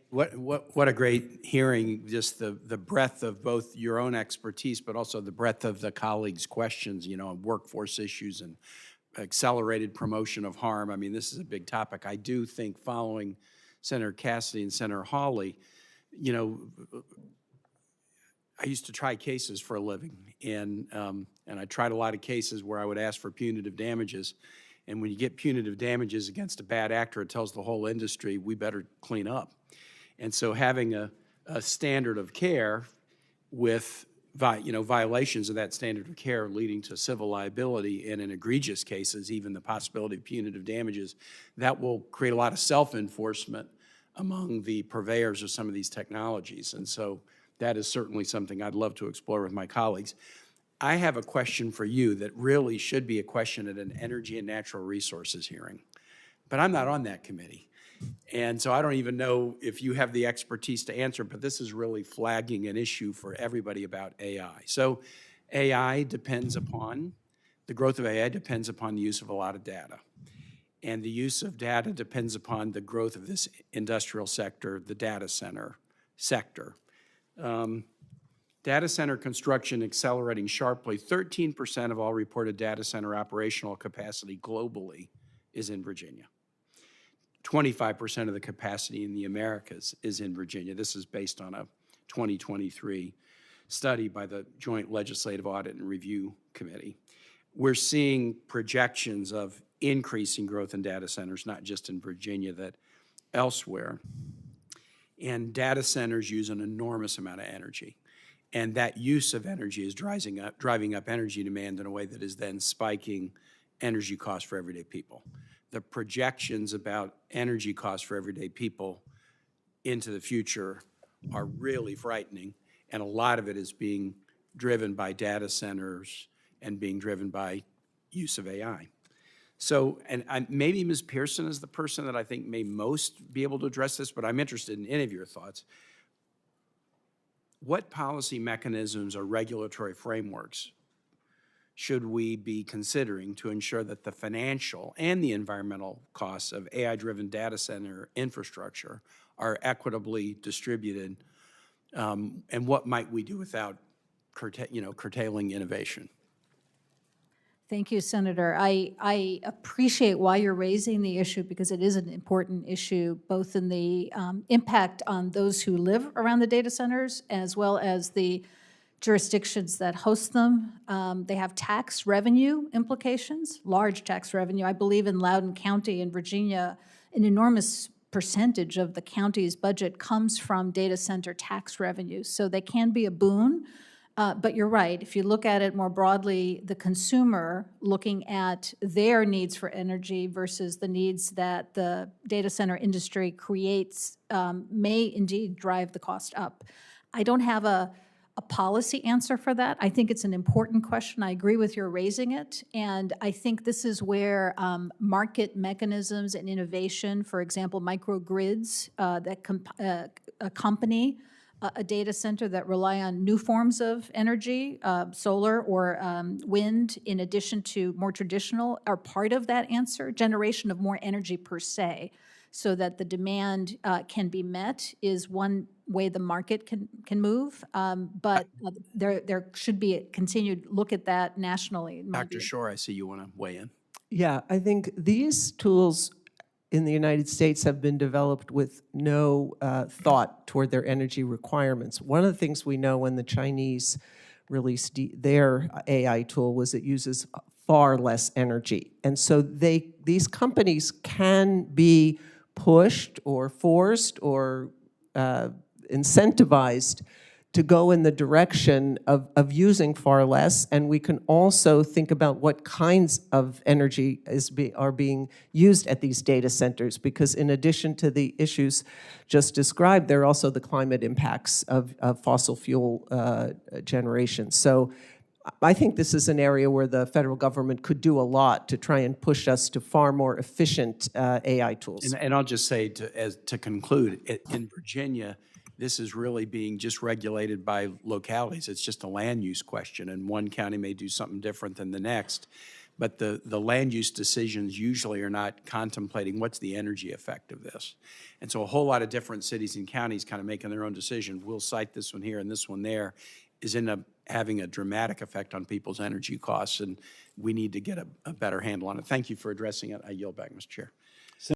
What a great hearing, just the breadth of both your own expertise, but also the breadth of the colleagues' questions, on workforce issues and accelerated promotion of harm. I mean, this is a big topic. I do think following Senator Cassidy and Senator Hawley, I used to try cases for a living, and I tried a lot of cases where I would ask for punitive damages. And when you get punitive damages against a bad actor, it tells the whole industry, we better clean up. And so having a standard of care with violations of that standard of care leading to civil liability, and in egregious cases, even the possibility of punitive damages, that will create a lot of self-enforcement among the purveyors of some of these technologies. And so that is certainly something I'd love to explore with my colleagues. I have a question for you that really should be a question at an Energy and Natural Resources hearing, but I'm not on that committee. And so I don't even know if you have the expertise to answer, but this is really flagging an issue for everybody about AI. So the growth of AI depends upon the use of a lot of data. And the use of data depends upon the growth of this industrial sector, the data center sector. Data center construction accelerating sharply. 13% of all reported data center operational capacity globally is in Virginia. 25% of the capacity in the Americas is in Virginia. This is based on a 2023 study by the Joint Legislative Audit and Review Committee. We're seeing projections of increasing growth in data centers, not just in Virginia, that elsewhere. And data centers use an enormous amount of energy. And that use of energy is driving up energy demand in a way that is then spiking energy costs for everyday people. The projections about energy costs for everyday people into the future are really frightening, and a lot of it is being driven by data centers and being driven by use of AI. So, and maybe Ms. Pearson is the person that I think may most be able to address this, but I'm interested in any of your thoughts. What policy mechanisms or regulatory frameworks should we be considering to ensure that the financial and the environmental costs of AI-driven data center infrastructure are equitably distributed? And what might we do without curtailing innovation? Thank you, Senator. I appreciate why you're raising the issue, because it is an important issue, both in the impact on those who live around the data centers, as well as the jurisdictions that host them. They have tax revenue implications, large tax revenue. I believe in Loudoun County in Virginia, an enormous percentage of the county's budget comes from data center tax revenue. So they can be a boon. But you're right, if you look at it more broadly, the consumer looking at their needs for energy versus the needs that the data center industry creates may indeed drive the cost up. I don't have a policy answer for that. I think it's an important question. I agree with your raising it. And I think this is where market mechanisms and innovation, for example, microgrids that accompany a data center that rely on new forms of energy, solar or wind, in addition to more traditional, are part of that answer. Generation of more energy per se, so that the demand can be met, is one way the market can move. But there should be a continued look at that nationally. Dr. Shore, I see you want to weigh in. Yeah, I think these tools in the United States have been developed with no thought toward their energy requirements. One of the things we know when the Chinese released their AI tool was it uses far less energy. And so these companies can be pushed or forced or incentivized to go in the direction of using far less, and we can also think about what kinds of energy are being used at these data centers, because in addition to the issues just described, there are also the climate impacts of fossil fuel generation. So I think this is an area where the federal government could do a lot to try and push us to far more efficient AI tools. And I'll just say, to conclude, in Virginia, this is really being just regulated by localities. It's just a land use question, and one county may do something different than the next. but the land use decisions usually are not contemplating what's the energy effect of this. And so a whole lot of different cities and counties kind of making their own decision. We'll cite this one here and this one there is end up having a dramatic effect on people's energy costs, and we need to get a better handle on it. Thank you for addressing it. I yield back, Mr. Chair.